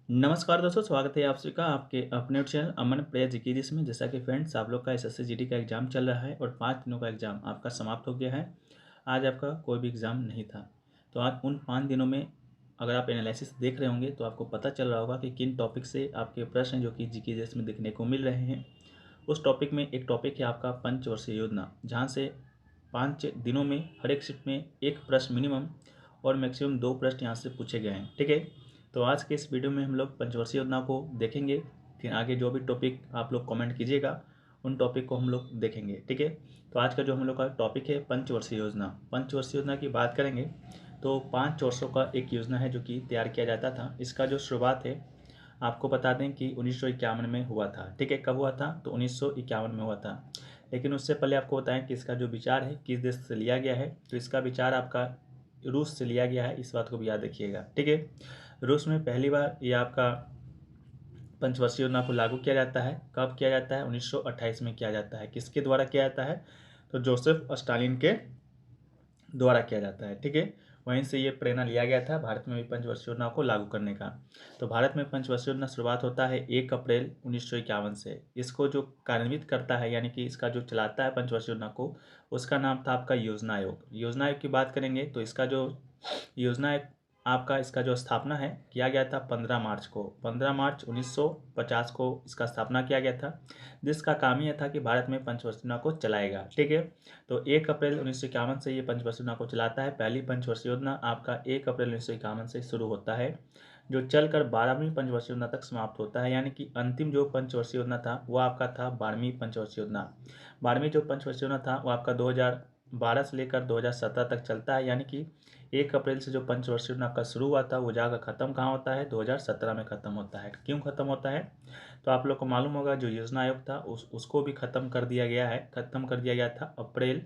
नमस्कार दोस्तों, स्वागत है आप सभी का आपके अपने चैनल अमन प्रेयर जीके जिसमें जैसा कि फ्रेंड्स आप लोग का एसएससी जीडी का एग्जाम चल रहा है और 5 दिनों का एग्जाम आपका समाप्त हो गया है। आज आपका कोई भी एग्जाम नहीं था। तो आज उन 5 दिनों में अगर आप एनालिसिस देख रहे होंगे तो आपको पता चल रहा होगा कि किन टॉपिक से आपके प्रश्न जो कि जीके जैसे में देखने को मिल रहे हैं। उस टॉपिक में एक टॉपिक है आपका पंचवर्षीय योजना, जहाँ से 5 दिनों में हर एक शिफ्ट में एक प्रश्न मिनिमम और मैक्सिमम 2 प्रश्न यहाँ से पूछे गए हैं। ठीक है, तो आज के इस वीडियो में हम लोग पंचवर्षीय योजना को देखेंगे। फिर आगे जो भी टॉपिक आप लोग कमेंट कीजिएगा उन टॉपिक को हम लोग देखेंगे। ठीक है, तो आज का जो हम लोग का टॉपिक है पंचवर्षीय योजना। पंचवर्षीय योजना की बात करेंगे तो 5 वर्षों का एक योजना है जो कि तैयार किया जाता था। इसका जो शुरुआत है आपको बता दें कि 1951 में हुआ था। ठीक है, कब हुआ था? तो 1951 में हुआ था। लेकिन उससे पहले आपको बताएं कि इसका जो विचार है किस देश से लिया गया है। तो इसका विचार आपका रूस से लिया गया है, इस बात को भी याद रखिएगा। ठीक है, रूस में पहली बार ये आपका पंचवर्षीय योजना को लागू किया जाता है। कब किया जाता है? 1928 में किया जाता है। किसके द्वारा किया जाता है? तो जोसेफ स्टालिन के द्वारा किया जाता है। ठीक है, वहीं से ये प्रेरणा लिया गया था भारत में भी पंचवर्षीय योजना को लागू करने का। तो भारत में पंचवर्षीय योजना शुरुआत होता है 1 अप्रैल 1951 से। इसको जो कार्यान्वित करता है यानी कि इसका जो चलाता है पंचवर्षीय योजना को, उसका नाम था आपका योजना आयोग। योजना आयोग की बात करेंगे तो इसका जो योजना आयोग आपका इसका जो स्थापना है किया गया था 15 मार्च को। 15 मार्च 1950 को इसका स्थापना किया गया था, जिसका काम यह था कि भारत में पंचवर्षीय योजना को चलाएगा। ठीक है, तो 1 अप्रैल 1951 से ये पंचवर्षीय योजना को चलाता है। पहली पंचवर्षीय योजना आपका 1 अप्रैल 1951 से शुरू होता है, जो चलकर 12वीं पंचवर्षीय योजना तक समाप्त होता है। यानी कि अंतिम जो पंचवर्षीय योजना था वो आपका था 12वीं पंचवर्षीय योजना। 12वीं जो पंचवर्षीय योजना था वो आपका 2012 से लेकर 2017 तक चलता है। यानी कि 1 अप्रैल से जो पंचवर्षीय योजना आपका शुरू हुआ था वो जाकर ख़त्म कहाँ होता है? 2017 में ख़त्म होता है। क्यों ख़त्म होता है? तो आप लोग को मालूम होगा जो योजना आयोग था उसको भी ख़त्म कर दिया गया है। ख़त्म कर दिया गया था अप्रैल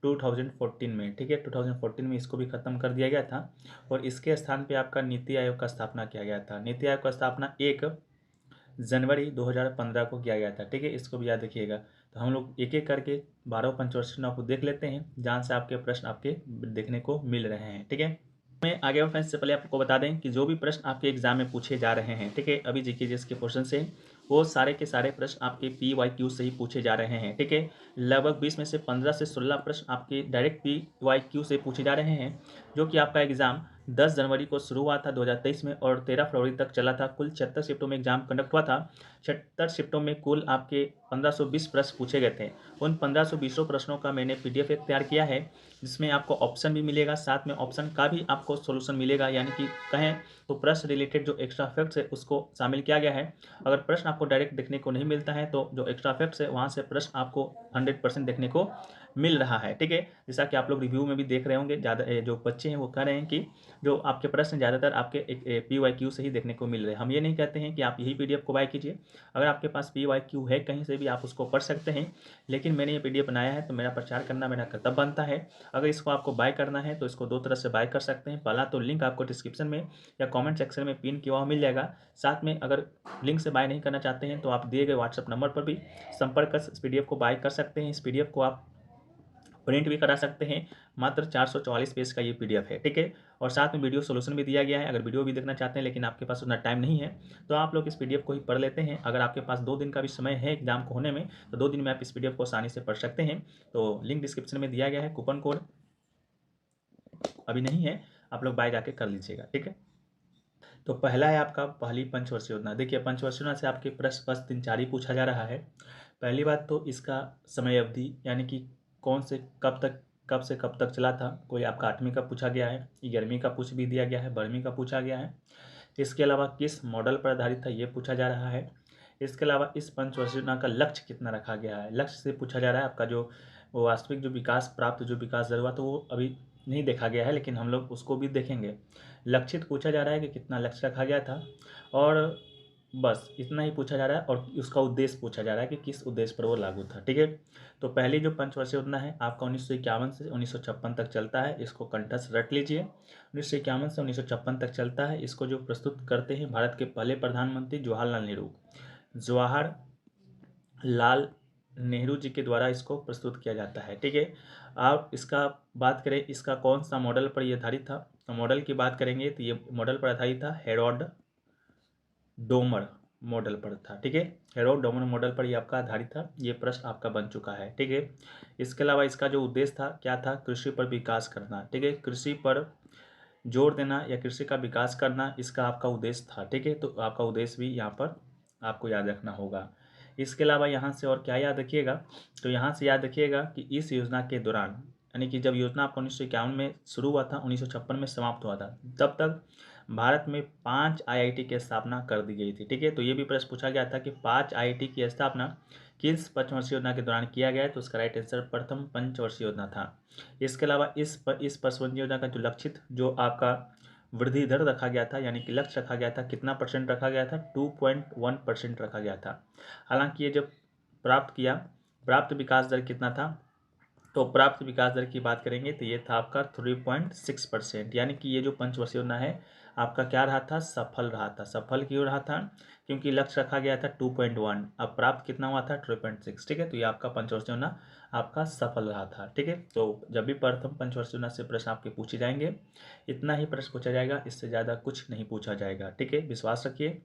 2014 में। ठीक है, 2014 में इसको भी ख़त्म कर दिया गया था और इसके स्थान पे आपका नीति आयोग का स्थापना किया गया था। नीति आयोग का स्थापना 1 जनवरी 2015 को किया गया था। ठीक है, इसको भी याद रखिएगा। तो हम लोग एक एक करके 12 पंचवर्षीय योजना को देख लेते हैं, जहाँ से आपके प्रश्न आपके देखने को मिल रहे हैं। ठीक है, मैं आगे बढ़ फ्रेंड्स से पहले आपको बता दें कि जो भी प्रश्न आपके एग्जाम में पूछे जा रहे हैं, ठीक है, अभी जीके जीएस के पोर्शन से, वो सारे के सारे प्रश्न आपके PYQ से ही पूछे जा रहे हैं। ठीक है, लगभग 20 में से 15 से 16 प्रश्न आपके डायरेक्ट PYQ से पूछे जा रहे हैं, जो कि आपका एग्जाम 10 जनवरी को शुरू हुआ था 2023 में और 13 फरवरी तक चला था। कुल 76 शिफ्टों में एग्जाम कंडक्ट हुआ था। 76 शिफ्टों में कुल आपके 1520 प्रश्न पूछे गए थे। उन 1520 प्रश्नों का मैंने PDF एक तैयार किया है, जिसमें आपको ऑप्शन भी मिलेगा, साथ में ऑप्शन का भी आपको सॉल्यूशन मिलेगा। यानी कि कहें तो प्रश्न रिलेटेड जो एक्स्ट्रा फैक्ट्स है उसको शामिल किया गया है। अगर प्रश्न आपको डायरेक्ट देखने को नहीं मिलता है तो जो एक्स्ट्रा फैक्ट्स है वहाँ से प्रश्न आपको 100% देखने को मिल रहा है। ठीक है, जैसा कि आप लोग रिव्यू में भी देख रहे होंगे, ज़्यादा जो बच्चे हैं वो कह रहे हैं कि जो आपके प्रश्न ज़्यादातर आपके PYQ से ही देखने को मिल रहे हैं। हम ये नहीं कहते हैं कि आप यही PDF को बाय कीजिए। अगर आपके पास PYQ है कहीं से भी आप उसको पढ़ सकते हैं, लेकिन मैंने ये PDF बनाया है तो मेरा प्रचार करना मेरा कर्तव्य बनता है। अगर इसको आपको बाय करना है तो इसको 2 तरह से बाय कर सकते हैं। पहला तो लिंक आपको डिस्क्रिप्शन में या कमेंट सेक्शन में पिन किया हुआ मिल जाएगा। साथ में अगर लिंक से बाय नहीं करना चाहते हैं तो आप दिए गए व्हाट्सएप नंबर पर भी संपर्क कर इस PDF को बाय कर सकते हैं। इस PDF को आप प्रिंट भी करा सकते हैं। मात्र 444 पेज का ये PDF है। ठीक है, और साथ में वीडियो सॉल्यूशन भी दिया गया है। अगर वीडियो भी देखना चाहते हैं लेकिन आपके पास उतना टाइम नहीं है तो आप लोग इस PDF को ही पढ़ लेते हैं। अगर आपके पास 2 दिन का भी समय है एग्जाम को होने में तो 2 दिन में आप इस PDF को आसानी से पढ़ सकते हैं। तो लिंक डिस्क्रिप्शन में दिया गया है। कूपन कोड अभी नहीं है, आप लोग बाय जाके कर लीजिएगा। ठीक है, तो पहला है आपका पहली पंचवर्षीय योजना। देखिए, पंचवर्षीय योजना से आपके प्रश्न बस 3-4 ही पूछा जा रहा है। पहली बात तो इसका समय अवधि यानी कि कौन से कब तक, कब से कब तक चला था। कोई आपका 8वीं का पूछा गया है, 11वीं का पूछ भी दिया गया है, 12वीं का पूछा गया है। इसके अलावा किस मॉडल पर आधारित था ये पूछा जा रहा है। इसके अलावा इस पंचवर्षीय योजना का लक्ष्य कितना रखा गया है, लक्ष्य से पूछा जा रहा है। आपका जो वास्तविक जो विकास प्राप्त जो विकास दर हुआ तो वो अभी नहीं देखा गया है, लेकिन हम लोग उसको भी देखेंगे। लक्षित पूछा जा रहा है कि कितना लक्ष्य रखा गया था, और बस इतना ही पूछा जा रहा है। और उसका उद्देश्य पूछा जा रहा है कि किस उद्देश्य पर वो लागू था। ठीक है, तो पहली जो पंचवर्षीय योजना है आपका 1951 से 1956 तक चलता है। इसको कंठस्थ रट लीजिए। 1951 से 1956 तक चलता है। इसको जो प्रस्तुत करते हैं भारत के पहले प्रधानमंत्री जवाहरलाल नेहरू, जवाहर नेहरू जी के द्वारा इसको प्रस्तुत किया जाता है। ठीक है, आप इसका बात करें इसका कौन सा मॉडल पर यह आधारित था, तो मॉडल की बात करेंगे तो ये मॉडल पर आधारित था हेरोल्ड डोमर मॉडल पर था। ठीक है, हेरोड डोमर मॉडल पर ये आपका आधारित था। ये प्रश्न आपका बन चुका है। ठीक है, इसके अलावा इसका जो उद्देश्य था क्या था, कृषि पर विकास करना। ठीक है, कृषि पर जोर देना या कृषि का विकास करना इसका आपका उद्देश्य था। ठीक है, तो आपका उद्देश्य भी यहाँ पर आपको याद रखना होगा। इसके अलावा यहाँ से और क्या याद रखिएगा, तो यहाँ से याद रखिएगा कि इस योजना के दौरान, यानी कि जब योजना आपका 1951 में शुरू हुआ था, 1956 में समाप्त हुआ था, तब तक भारत में 5 आईआईटी की स्थापना कर दी गई थी। ठीक है, तो ये भी प्रश्न पूछा गया था कि 5 आईआईटी की स्थापना किस पंचवर्षीय योजना के दौरान किया गया है, तो उसका राइट आंसर प्रथम पंचवर्षीय योजना था। इसके अलावा इस पंचवर्षीय योजना का जो लक्षित जो आपका वृद्धि दर रखा गया था, यानी कि लक्ष्य रखा गया था, कितना परसेंट रखा गया था, 2.1% रखा गया था। हालांकि ये जब प्राप्त विकास दर कितना था, तो प्राप्त विकास दर की बात करेंगे तो ये था आपका 3.6%, यानी कि ये जो पंचवर्षीय योजना है आपका क्या रहा था, सफल रहा था। सफल क्यों रहा था, क्योंकि लक्ष्य रखा गया था 2.1, अब प्राप्त कितना हुआ था 3.6। ठीक है, तो ये आपका पंचवर्षीय योजना आपका सफल रहा था। ठीक है, तो जब भी प्रथम पंचवर्षीय योजना से प्रश्न आपके पूछे जाएंगे, इतना ही प्रश्न पूछा जाएगा, इससे ज़्यादा कुछ नहीं पूछा जाएगा। ठीक है, विश्वास रखिए।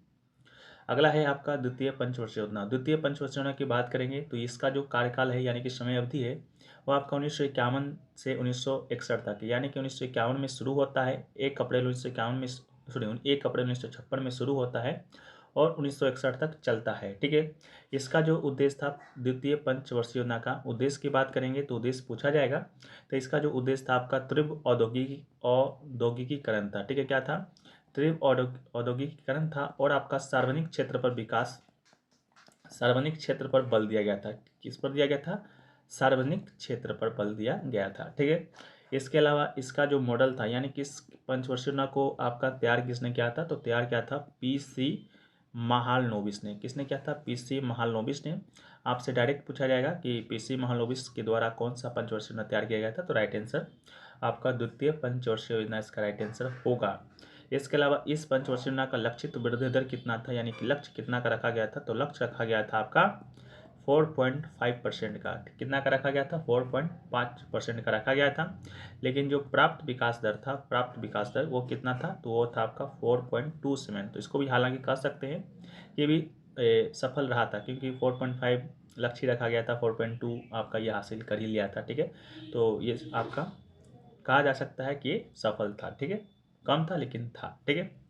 अगला है आपका द्वितीय पंचवर्षीय योजना। द्वितीय पंचवर्षीय योजना की बात करेंगे तो इसका जो कार्यकाल है, यानी कि समय अवधि है, वो आपका 1951 से 1961 तक, यानी कि 1951 में शुरू होता है, 1 अप्रैल 1951 में, सॉरी 1 अप्रैल 1956 में शुरू होता है और 1961 तक चलता है। ठीक है, इसका जो उद्देश्य था द्वितीय पंचवर्षीय योजना का उद्देश्य की बात करेंगे तो उद्देश्य पूछा जाएगा, तो इसका जो उद्देश्य था आपका तीव्र औद्योगिकीकरण था। ठीक है, क्या था, तीव्र औद्योगिकीकरण था और आपका सार्वजनिक क्षेत्र पर विकास, सार्वजनिक क्षेत्र पर बल दिया गया था। किस पर दिया गया था, सार्वजनिक क्षेत्र पर बल दिया गया था। ठीक है, इसके अलावा इसका जो मॉडल था, यानी कि इस पंचवर्षीय योजना को आपका तैयार किसने किया था, तो तैयार किया था पीसी महालनोबिस ने। किसने किया था, पीसी महालनोबिस ने। आपसे डायरेक्ट पूछा जाएगा कि पीसी महालनोबिस के द्वारा कौन सा पंचवर्षीय योजना तैयार किया गया था, तो राइट आंसर आपका द्वितीय पंचवर्षीय योजना इसका राइट आंसर होगा। इसके अलावा इस पंचवर्षीय योजना का लक्षित वृद्धि दर कितना था, यानी कि लक्ष्य कितना का रखा गया था, तो लक्ष्य रखा गया था आपका 4.5% का। कितना का रखा गया था, 4.5% का रखा गया था। लेकिन जो प्राप्त विकास दर वो कितना था, तो वो था आपका 4.27। तो इसको भी हालांकि कह सकते हैं ये भी सफल रहा था, क्योंकि 4.5 लक्ष्य रखा गया था, 4.2 आपका ये हासिल कर ही लिया था। ठीक है, तो ये आपका कहा जा सकता है कि ये सफल था। ठीक है, कम था लेकिन था। ठीक है,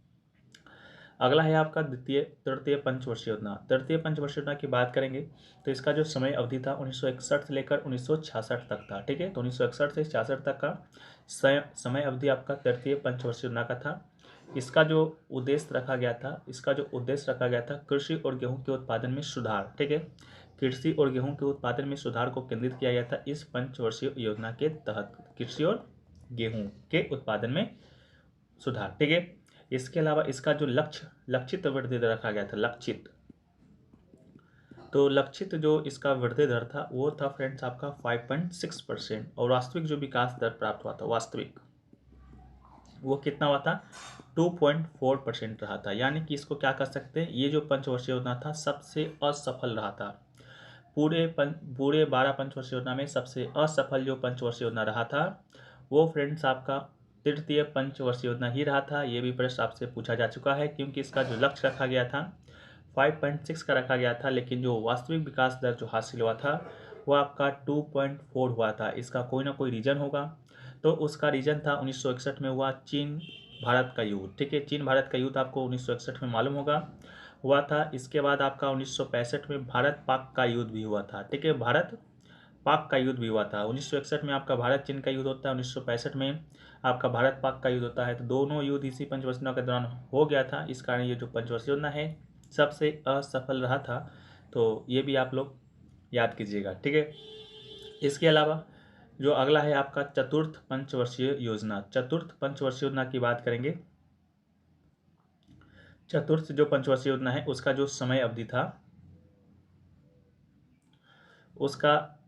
अगला है आपका तृतीय पंचवर्षीय योजना। तृतीय पंचवर्षीय योजना की बात करेंगे तो इसका जो समय अवधि था 1961 से लेकर 1966 तक था। ठीक है, तो 1961 से 66 तक का समय अवधि आपका तृतीय पंचवर्षीय योजना का था। इसका जो उद्देश्य रखा गया था कृषि और गेहूं के उत्पादन में सुधार। ठीक है, कृषि और गेहूं के उत्पादन में सुधार को केंद्रित किया गया था इस पंचवर्षीय योजना के तहत, कृषि और गेहूं के उत्पादन में सुधार। ठीक है, इसके अलावा इसका जो लक्षित वृद्धि दर रखा गया था, लक्षित जो इसका वृद्धि दर था वो था फ्रेंड्स आपका 5.6%, और वास्तविक जो विकास दर प्राप्त हुआ था वास्तविक, वो कितना हुआ था, 2.4% रहा था। यानी कि इसको क्या कर सकते हैं, ये जो पंचवर्षीय योजना था सबसे असफल रहा था। पूरे 12 पंचवर्षीय योजना में सबसे असफल जो पंचवर्षीय योजना रहा था वो फ्रेंड्स आपका तृतीय पंचवर्षीय योजना ही रहा था। ये भी प्रश्न आपसे पूछा जा चुका है, क्योंकि इसका जो लक्ष्य रखा गया था 5.6 का रखा गया था, लेकिन जो वास्तविक विकास दर जो हासिल हुआ था वो आपका 2.4 हुआ था। इसका कोई ना कोई रीजन होगा, तो उसका रीजन था 1961 में हुआ चीन भारत का युद्ध। ठीक है, चीन भारत का युद्ध आपको 1961 में मालूम हुआ था। इसके बाद आपका 1965 में भारत पाक का युद्ध भी हुआ था। ठीक है, भारत पाक का युद्ध भी हुआ था। 1961 में आपका भारत चीन का युद्ध होता है, 1965 में आपका भारत पाक का युद्ध होता है। तो दोनों युद्ध इसी पंचवर्षीय योजना के दौरान हो गया था। इस कारण ये जो पंचवर्षीय योजना है सबसे असफल रहा था। तो ये भी आप लोग याद कीजिएगा। ठीक है, इसके अलावा जो अगला है आपका चतुर्थ पंचवर्षीय योजना। चतुर्थ पंचवर्षीय योजना की बात करेंगे, चतुर्थ जो पंचवर्षीय योजना है उसका जो समय अवधि था, उसका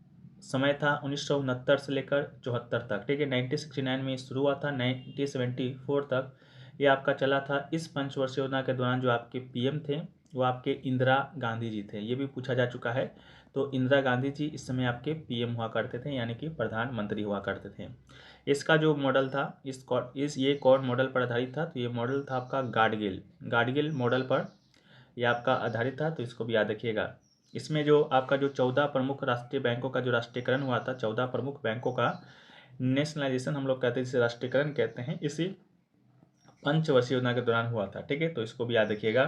समय था 1969 से लेकर 74 तक। ठीक है, 1969 में शुरू हुआ था, 1974 तक ये आपका चला था। इस पंचवर्षीय योजना के दौरान जो आपके पीएम थे वो आपके इंदिरा गांधी जी थे। ये भी पूछा जा चुका है, तो इंदिरा गांधी जी इस समय आपके पीएम हुआ करते थे, यानी कि प्रधानमंत्री हुआ करते थे। इसका जो मॉडल था ये कौन मॉडल पर आधारित था, तो ये मॉडल था आपका गाडगिल मॉडल पर ये आपका आधारित था, तो इसको भी याद रखिएगा। इसमें जो आपका जो 14 प्रमुख राष्ट्रीय बैंकों का जो राष्ट्रीयकरण हुआ था, 14 प्रमुख बैंकों का नेशनलाइजेशन हम लोग कहते हैं, जिसे राष्ट्रीयकरण कहते हैं, इसी पंचवर्षीय योजना के दौरान हुआ था। ठीक है, तो इसको भी याद रखिएगा।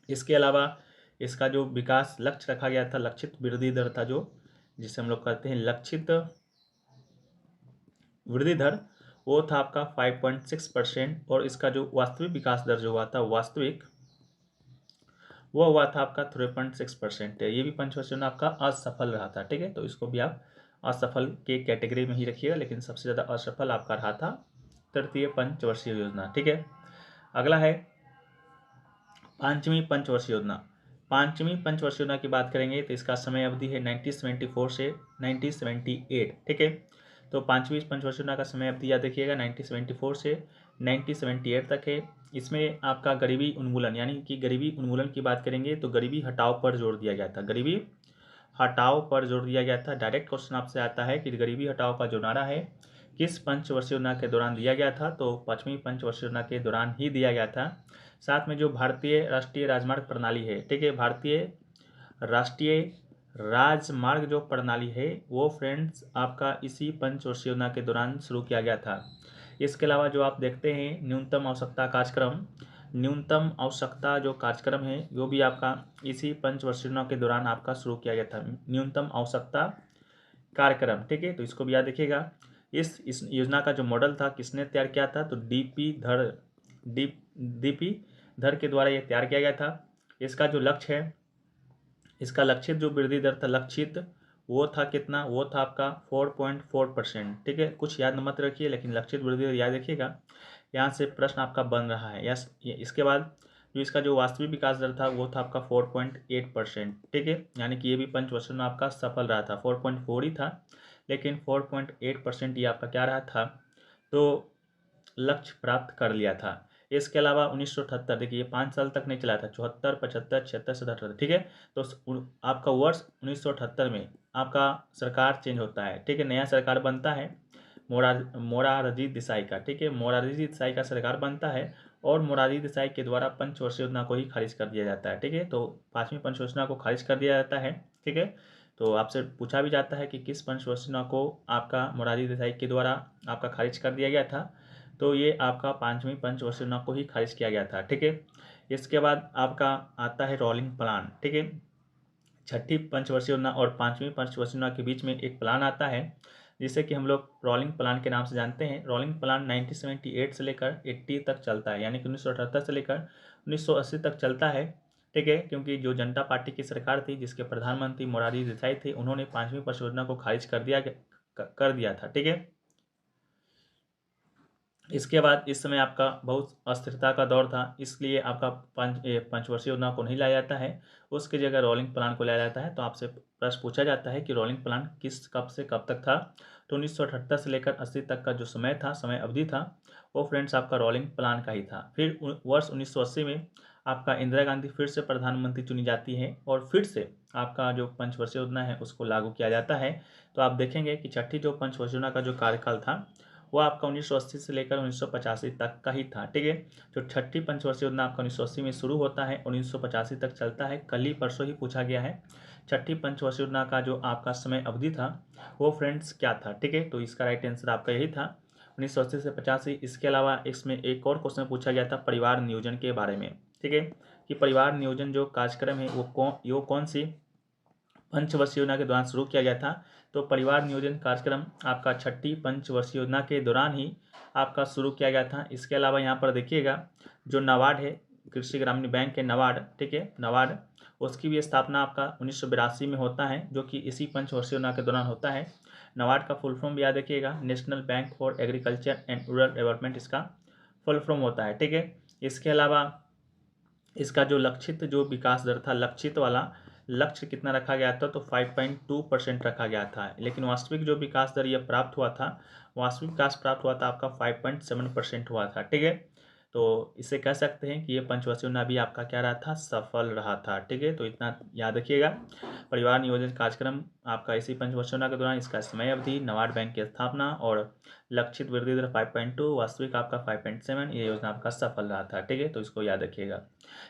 इसके अलावा इसका जो विकास लक्ष्य रखा गया था, लक्षित वृद्धि दर था, जो जिसे हम लोग कहते हैं लक्षित वृद्धि दर, वो था आपका 5.6%। और इसका जो वास्तविक विकास दर जो हुआ था, वास्तविक, वो हुआ था आपका 3.6%। ये भी पंचवर्षीय योजना आपका असफल रहा था। ठीक है, तो इसको भी आप असफल के कैटेगरी में ही रखिएगा, लेकिन सबसे ज़्यादा असफल आपका रहा था तृतीय पंचवर्षीय योजना। ठीक है, अगला है पांचवी पंचवर्षीय योजना। पांचवी पंचवर्षीय योजना की बात करेंगे तो इसका समय अवधि है 1974 से 1978। ठीक है, तो पांचवी पंचवर्षीय योजना का समय अवधि याद रखिएगा 1974 से 1978 तक है। इसमें आपका गरीबी उन्मूलन, यानी कि गरीबी उन्मूलन की बात करेंगे तो गरीबी हटाओ पर जोर दिया गया था। गरीबी हटाओ पर जोर दिया गया था। डायरेक्ट क्वेश्चन आपसे आता है कि गरीबी हटाओ का जो नारा है किस पंचवर्षीय योजना के दौरान दिया गया था, तो पांचवी पंचवर्षीय योजना के दौरान ही दिया गया था। साथ में जो भारतीय राष्ट्रीय राजमार्ग प्रणाली है, ठीक है, भारतीय राष्ट्रीय राजमार्ग जो प्रणाली है वो फ्रेंड्स आपका इसी पंचवर्षीय योजना के दौरान शुरू किया गया था। इसके अलावा जो आप देखते हैं न्यूनतम आवश्यकता कार्यक्रम, न्यूनतम आवश्यकता जो कार्यक्रम है वो भी आपका इसी पंचवर्षीय योजना के दौरान आपका शुरू किया गया था, न्यूनतम आवश्यकता कार्यक्रम। ठीक है, तो इसको भी याद रखिएगा। इस योजना का जो मॉडल था किसने तैयार किया था, तो डीपी धर के द्वारा ये तैयार किया गया था। इसका जो लक्ष्य है, इसका लक्षित जो वृद्धि दर था, लक्षित वो था कितना, वो था आपका 4.4%। ठीक है, कुछ याद मत रखिए, लेकिन लक्षित वृद्धि दर याद रखिएगा, यहाँ से प्रश्न आपका बन रहा है। यस, इसके बाद जो इसका जो वास्तविक विकास दर था वो था आपका 4.8%। ठीक है, यानी कि ये भी पंचवर्षीय में आपका सफल रहा था। 4.4 ही था, लेकिन 4.8% ये आपका क्या रहा था, तो लक्ष्य प्राप्त कर लिया था। इसके अलावा 1978, देखिए ये 5 साल तक नहीं चला था, 74, 75, 76, 77। ठीक है, तो आपका वर्ष 1978 में आपका सरकार चेंज होता है। ठीक है, नया सरकार बनता है मोरारजी देसाई का। ठीक है, मोरारजी देसाई का सरकार बनता है और मोरारजी देसाई के द्वारा पंचवर्षीय योजना को ही खारिज कर दिया जाता है। ठीक है, तो पांचवी पंचवर्षीय योजना को खारिज कर दिया जाता है। ठीक है, तो आपसे पूछा भी जाता है कि किस पंचवर्षीय योजना को आपका मोरारजी देसाई के द्वारा आपका खारिज कर दिया गया था, तो ये आपका पांचवी पंचवर्षीय योजना को ही खारिज किया गया था। ठीक है, इसके बाद आपका आता है रोलिंग प्लान। ठीक है, छठी पंचवर्षीय योजना और पांचवी पंचवर्षीय योजना के बीच में एक प्लान आता है जिसे कि हम लोग रोलिंग प्लान के नाम से जानते हैं। रोलिंग प्लान 1978 से लेकर 80 तक चलता है, यानी कि 1978 से लेकर 1980 तक चलता है। ठीक है, क्योंकि जो जनता पार्टी की सरकार थी जिसके प्रधानमंत्री मोरारजी देसाई थे, उन्होंने पांचवी परियोजना को खारिज कर दिया था। ठीक है, इसके बाद इस समय आपका बहुत अस्थिरता का दौर था, इसलिए आपका पंचवर्षीय योजना को नहीं लाया जाता है, उसकी जगह रोलिंग प्लान को लाया जाता है। तो आपसे प्रश्न पूछा जाता है कि रोलिंग प्लान किस कब से कब तक था, तो 1978 से लेकर 80 तक का जो समय था, समय अवधि था, वो फ्रेंड्स आपका रोलिंग प्लान का ही था। फिर वर्ष 1980 में आपका इंदिरा गांधी फिर से प्रधानमंत्री चुनी जाती है और फिर से आपका जो पंचवर्षीय योजना है उसको लागू किया जाता है। तो आप देखेंगे कि छठी जो पंचवर्षीय योजना का जो कार्यकाल था वो आपका 1980 से लेकर 1985 तक का ही था। ठीक है, जो छठी पंचवर्षीय योजना आपका 1980 में शुरू होता है, 1985 तक चलता है। कल ही परसों ही पूछा गया है छठी पंचवर्षीय योजना का जो आपका समय अवधि था वो फ्रेंड्स क्या था। ठीक है, तो इसका राइट आंसर आपका यही था, 1980 से 85। इसके अलावा इसमें एक और क्वेश्चन पूछा गया था परिवार नियोजन के बारे में। ठीक है, कि परिवार नियोजन जो कार्यक्रम है वो कौन सी पंचवर्षीय योजना के दौरान शुरू किया गया था, तो परिवार नियोजन कार्यक्रम आपका छठी पंचवर्षीय योजना के दौरान ही आपका शुरू किया गया था। इसके अलावा यहाँ पर देखिएगा जो नाबार्ड है, कृषि ग्रामीण बैंक है नाबार्ड, ठीक है, नाबार्ड, उसकी भी स्थापना आपका 1982 में होता है, जो कि इसी पंचवर्षीय योजना के दौरान होता है। नाबार्ड का फुल फॉर्म भी याद रखिएगा, national bank for agriculture and rural development इसका फुल फॉर्म होता है। ठीक है, इसके अलावा इसका जो लक्षित जो विकास दर था, लक्षित वाला लक्ष्य कितना रखा गया था, तो 5.2% रखा गया था, लेकिन वास्तविक जो विकास दर यह प्राप्त हुआ था, वास्तविक विकास प्राप्त हुआ था आपका 5.7% हुआ था। ठीक है, तो इसे कह सकते हैं कि ये पंचवर्षीय योजना भी आपका क्या रहा था, सफल रहा था। ठीक है, तो इतना याद रखिएगा। परिवार नियोजन कार्यक्रम आपका इसी पंचवर्षीय योजना के दौरान, इसका समय अवधि, नबार्ड बैंक की स्थापना और लक्षित वृद्धि दर 5.2, वास्तविक आपका 5.7, ये योजना आपका सफल रहा था। ठीक है, तो इसको याद रखिएगा।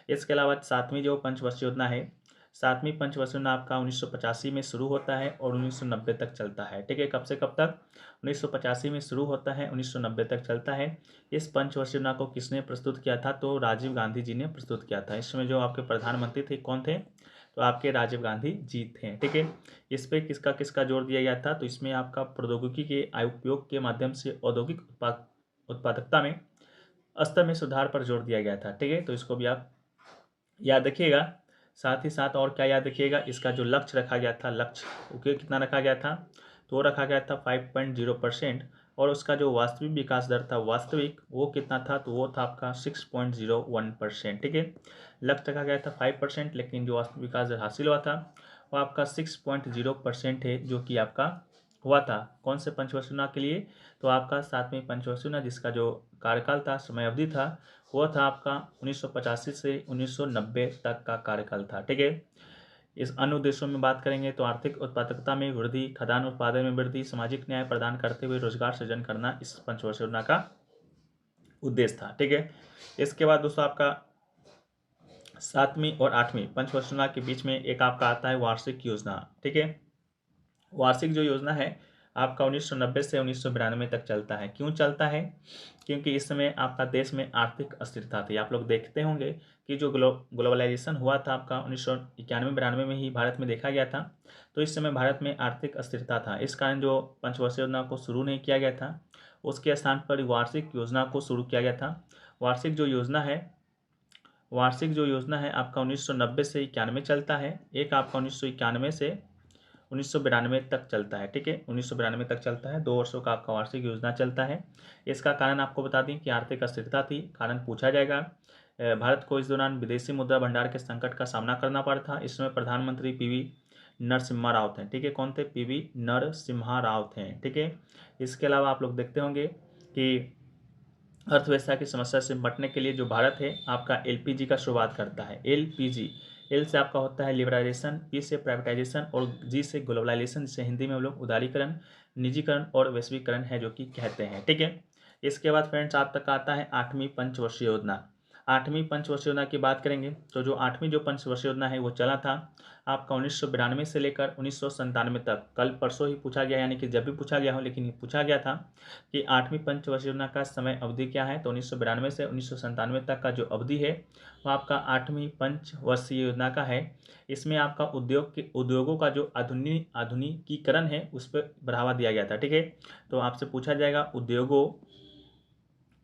इसके अलावा 7वीं जो पंचवर्षीय योजना है, 7वीं पंचवर्षीय योजना आपका 1985 में शुरू होता है और 1990 तक चलता है। ठीक है, कब से कब तक? 1985 में शुरू होता है, 1990 तक चलता है। इस पंचवर्षीय योजना को किसने प्रस्तुत किया था? तो राजीव गांधी जी ने प्रस्तुत किया था। इसमें जो आपके प्रधानमंत्री थे कौन थे? तो आपके राजीव गांधी जी थे। ठीक है, इस पे किसका किसका जोर दिया गया था? तो इसमें आपका प्रौद्योगिकी के उपयोग के माध्यम से औद्योगिक उत्पादकता में स्तर में सुधार पर जोर दिया गया था। ठीक है, तो इसको भी आप याद रखिएगा। साथ ही साथ और क्या याद रखिएगा, इसका जो लक्ष्य रखा गया था, लक्ष्य ओके कितना रखा गया था? तो रखा गया था 5.0%, और उसका जो वास्तविक विकास दर था, वास्तविक वो कितना था? तो वो था आपका 6.01%। ठीक है, लक्ष्य रखा गया था 5%, लेकिन जो वास्तविक विकास दर हासिल हुआ था वो आपका 6.0% है, जो कि आपका हुआ था कौन से पंचवर्षीय योजना के लिए? तो आपका 7वें पंचवर्षीय योजना, जिसका जो कार्यकाल था, समय अवधि था, वो था आपका 1985 से 1990 तक का कार्यकाल था। ठीक है, इस अन्य उद्देश्यों में बात करेंगे तो आर्थिक उत्पादकता में वृद्धि, खाद्यान्न उत्पादन में वृद्धि, सामाजिक न्याय प्रदान करते हुए रोजगार सृजन करना इस पंचवर्षीय योजना का उद्देश्य था। ठीक है, इसके बाद दोस्तों आपका 7वीं और 8वीं पंचवर्षीय योजना के बीच में एक आपका आता है वार्षिक योजना। ठीक है, वार्षिक जो योजना है आपका 1990 से 1992 तक चलता है। क्यों चलता है? क्योंकि इस समय आपका देश में आर्थिक अस्थिरता थी। आप लोग देखते होंगे कि जो ग्लोबलाइजेशन हुआ था आपका 1991-92 में ही भारत में देखा गया था, तो इस समय भारत में आर्थिक अस्थिरता था। इस कारण जो पंचवर्षीय योजना को शुरू नहीं किया गया था, उसके स्थान पर वार्षिक योजना को शुरू किया गया था। वार्षिक जो योजना है आपका 1990 से 91 चलता है, एक आपका 1991 से 1992 तक चलता है। ठीक है, 1992 तक चलता है, 2 वर्षों का आपका वार्षिक योजना चलता है। इसका कारण आपको बता दें कि आर्थिक अस्थिरता थी। कारण पूछा जाएगा। भारत को इस दौरान विदेशी मुद्रा भंडार के संकट का सामना करना पड़ा था। इस समय प्रधानमंत्री पीवी नरसिम्हा राव थे। ठीक है, कौन थे? पीवी नरसिम्हा राव थे। ठीक है, इसके अलावा आप लोग देखते होंगे कि अर्थव्यवस्था की समस्या से निपटने के लिए जो भारत है आपका एलपीजी का शुरुआत करता है। एलपीजी, एल से आपका होता है लिबरलाइजेशन, पी से प्राइवेटाइजेशन और जी से ग्लोबलाइजेशन, जिसे हिंदी में हम लोग उदारीकरण, निजीकरण और वैश्वीकरण है जो कि कहते हैं। ठीक है, इसके बाद फ्रेंड्स आप तक आता है 8वीं पंचवर्षीय योजना। 8वीं पंचवर्षीय योजना की बात करेंगे तो जो 8वीं जो पंचवर्षीय योजना है वो चला था आपका 1992 से लेकर 1997 तक। कल परसों ही पूछा गया, यानी कि जब भी पूछा गया हो, लेकिन पूछा गया था कि 8वीं पंचवर्षीय योजना का समय अवधि क्या है? तो 1992 से 1997 तक का जो अवधि है वो आपका 8वीं पंचवर्षीय योजना का है। इसमें आपका उद्योगों का जो आधुनिकीकरण है उस पर बढ़ावा दिया गया था। ठीक है, तो आपसे पूछा जाएगा उद्योगों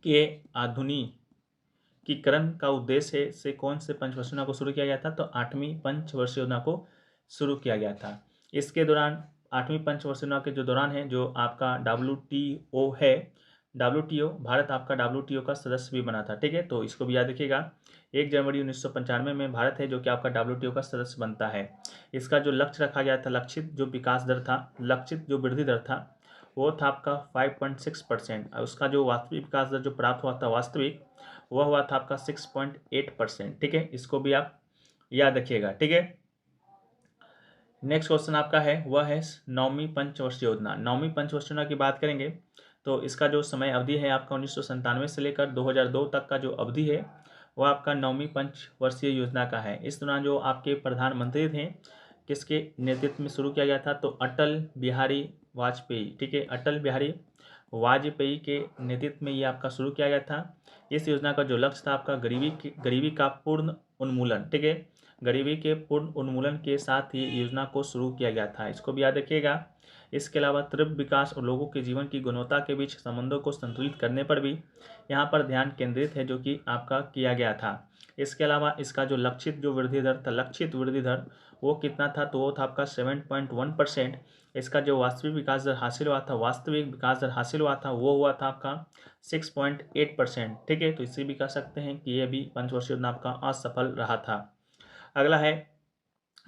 के आधुनिकीकरण का उद्देश्य से कौन से पंचवर्षीय योजना को शुरू किया गया था? तो 8वीं पंचवर्षीय योजना को शुरू किया गया था। इसके दौरान 8वीं पंचवर्षीय योजना के जो दौरान है, जो आपका WTO है, WTO, भारत आपका WTO का सदस्य भी बना था। ठीक है, तो इसको भी याद रखिएगा। 1 जनवरी 1995 में भारत है जो कि आपका WTO का सदस्य बनता है। इसका जो लक्ष्य रखा गया था, लक्षित जो विकास दर था, लक्षित जो वृद्धि दर था, वो था आपका 5.6%। उसका जो वास्तविक विकास दर जो प्राप्त हुआ था वास्तविक, वह हुआ था आपका 6.8%। ठीक है, इसको भी आप याद रखिएगा। ठीक है, नेक्स्ट क्वेश्चन आपका है वह है 9वीं पंचवर्षीय योजना। 9वीं पंचवर्षीय योजना की बात करेंगे तो इसका जो समय अवधि है आपका 1997 से लेकर 2002 तक का जो अवधि है वह आपका 9वीं पंचवर्षीय योजना का है। इस दौरान जो आपके प्रधानमंत्री थे, किसके नेतृत्व में शुरू किया गया था? तो अटल बिहारी वाजपेयी। ठीक है, अटल बिहारी वाजपेयी के नेतृत्व में ये आपका शुरू किया गया था। इस योजना का जो लक्ष्य था आपका गरीबी का पूर्ण उन्मूलन। ठीक है, गरीबी के पूर्ण उन्मूलन के साथ ही योजना को शुरू किया गया था। इसको भी याद रखिएगा। इसके अलावा तीव्र विकास और लोगों के जीवन की गुणवत्ता के बीच संबंधों को संतुलित करने पर भी यहाँ पर ध्यान केंद्रित है, जो कि आपका किया गया था। इसके अलावा इसका जो लक्षित वृद्धि दर वो कितना था? तो वो था आपका 7.1%। इसका जो वास्तविक विकास दर हासिल हुआ था वो हुआ था आपका 6.8%। ठीक है, तो इसे भी कह सकते हैं कि ये भी पंचवर्षीय योजना आपका असफल रहा था। अगला है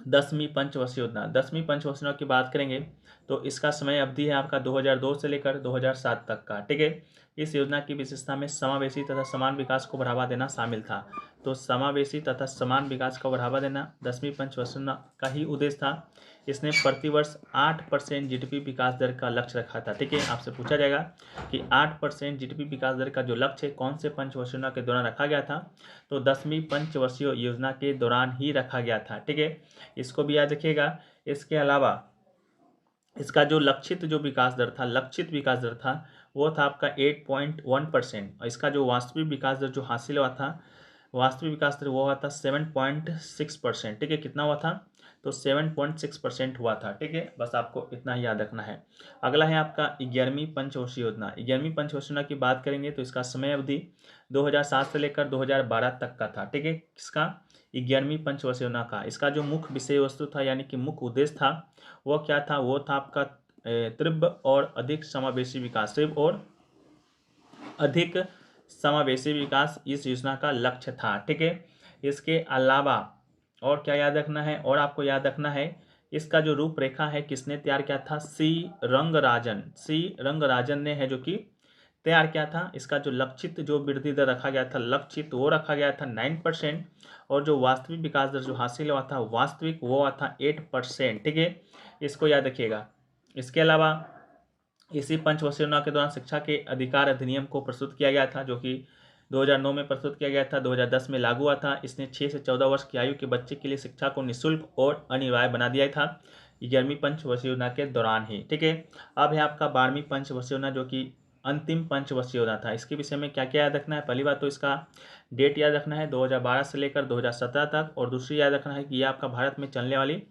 10वीं पंचवर्षीय योजना। 10वीं पंचवर्षीय योजना की बात करेंगे तो इसका समय अवधि है आपका 2002 से लेकर 2007 तक का। ठीक है, इस योजना की विशेषता में समावेशी तथा समान विकास को बढ़ावा देना शामिल था। तो समावेशी तथा समान विकास को बढ़ावा देना 10वीं पंचवर्षीय योजना का ही उद्देश्य था। इसने प्रतिवर्ष 8% जीडीपी विकास दर का लक्ष्य रखा था। ठीक है, आपसे पूछा जाएगा कि 8% जीडीपी विकास दर का जो लक्ष्य है कौन से पंचवर्षीय योजना के दौरान रखा गया था, तो 10वीं पंचवर्षीय योजना के दौरान ही रखा गया था। ठीक है, इसको भी याद रखिएगा। इसके अलावा इसका जो लक्षित विकास दर था वो था आपका 8.1%, और इसका जो वास्तविक विकास दर जो हासिल हुआ था, वास्तविक विकास दर वो हुआ था 7.6%। ठीक है, कितना हुआ था, तो 7.6% हुआ था। ठीक है, बस आपको इतना ही याद रखना है। अगला है आपका 11वीं पंचवर्षीय योजना। 11वीं पंचवर्षीय योजना की बात करेंगे तो इसका समय अवधि 2007 से लेकर 2012 तक का था। ठीक है, किसका, 11वीं पंचवर्षीय योजना का। इसका जो मुख्य विषय वस्तु था यानी कि मुख्य उद्देश्य था वो क्या था, वो था आपका तीव्र और अधिक समावेशी विकास। तीव्र और अधिक समावेशी विकास इस योजना का लक्ष्य था। ठीक है, इसके अलावा और क्या याद रखना है, और आपको याद रखना है इसका जो रूपरेखा है किसने तैयार किया था, सी रंगराजन ने है जो कि तैयार किया था। इसका जो लक्षित वृद्धि दर रखा गया था, लक्षित वो रखा गया था 9%, और जो वास्तविक विकास दर जो हासिल हुआ था वास्तविक वो हुआ था 8%। ठीक है, इसको याद रखिएगा। इसके अलावा इसी पंचवर्षीय योजना के दौरान शिक्षा के अधिकार अधिनियम को प्रस्तुत किया गया था, जो कि 2009 में प्रस्तुत किया गया था, 2010 में लागू हुआ था। इसने 6 से 14 वर्ष की आयु के बच्चे के लिए शिक्षा को निःशुल्क और अनिवार्य बना दिया था 11वीं पंचवर्षीय योजना के दौरान ही। ठीक है, अब है आपका 12वीं पंचवर्षीय योजना जो कि अंतिम पंचवर्षीय योजना था। इसके विषय में क्या क्या याद रखना है, पहली बात तो इसका डेट याद रखना है 2012 से लेकर 2017 तक, और दूसरी याद रखना है कि यह आपका भारत में चलने वाली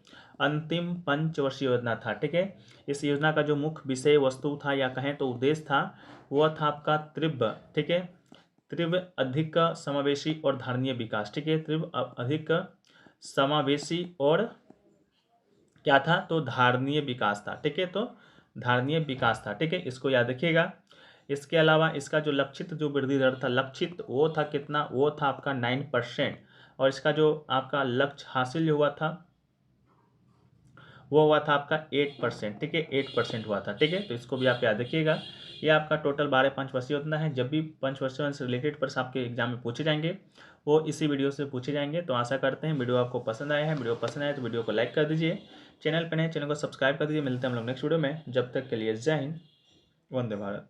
अंतिम पंचवर्षीय योजना था। ठीक है, इस योजना का जो मुख्य विषय वस्तु था या कहें तो उद्देश्य था वह था आपका तीव्र, ठीक है, तीव्र अधिक समावेशी और धारणीय विकास। ठीक है, तीव्र अधिक समावेशी और क्या था, तो धारणीय विकास था। ठीक है, तो धारणीय विकास था। ठीक है, इसको याद रखिएगा। इसके अलावा इसका जो लक्षित वृद्धि दर था, लक्षित वो था कितना, वो था आपका 9%, और इसका जो आपका लक्ष्य हासिल हुआ था वो हुआ था आपका 8%। ठीक है, 8% हुआ था। ठीक है, तो इसको भी आप याद रखिएगा। ये आपका टोटल 12 पंचवर्षीय योजना है। जब भी पंचवर्षीय से रिलेटेड प्रश्न आपके एग्जाम में पूछे जाएंगे वो इसी वीडियो से पूछे जाएंगे। तो आशा करते हैं वीडियो आपको पसंद आया है। वीडियो पसंद आए तो वीडियो को लाइक कर दीजिए, चैनल पर नए चैनल को सब्सक्राइब कर दीजिए। मिलते हैं हम लोग नेक्स्ट वीडियो में, जब तक के लिए जय हिंद, वंदे भारत।